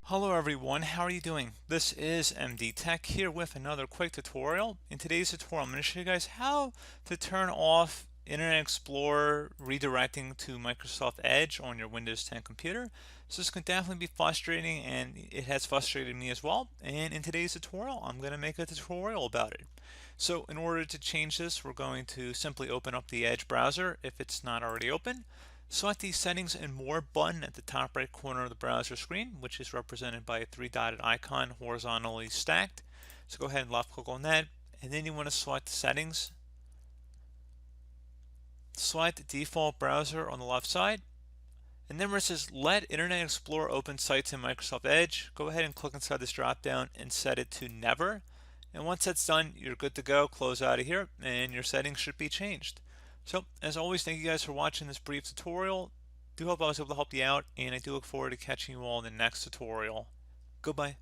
Hello everyone, how are you doing? This is MD Tech here with another quick tutorial. In today's tutorial, I'm going to show you guys how to turn off Internet Explorer redirecting to Microsoft Edge on your Windows 10 computer. So this can definitely be frustrating, and it has frustrated me as well. And in today's tutorial, I'm going to make a tutorial about it. So in order to change this, we're going to simply open up the Edge browser if it's not already open. Select the Settings and More button at the top right corner of the browser screen, which is represented by a three-dotted icon horizontally stacked. So go ahead and left click on that, and then you want to select Settings. Select Default Browser on the left side, and then where it says Let Internet Explorer Open Sites in Microsoft Edge, go ahead and click inside this drop down and set it to Never. And once that's done, you're good to go. Close out of here, and your settings should be changed. So, as always, thank you guys for watching this brief tutorial. Do hope I was able to help you out, and I do look forward to catching you all in the next tutorial. Goodbye.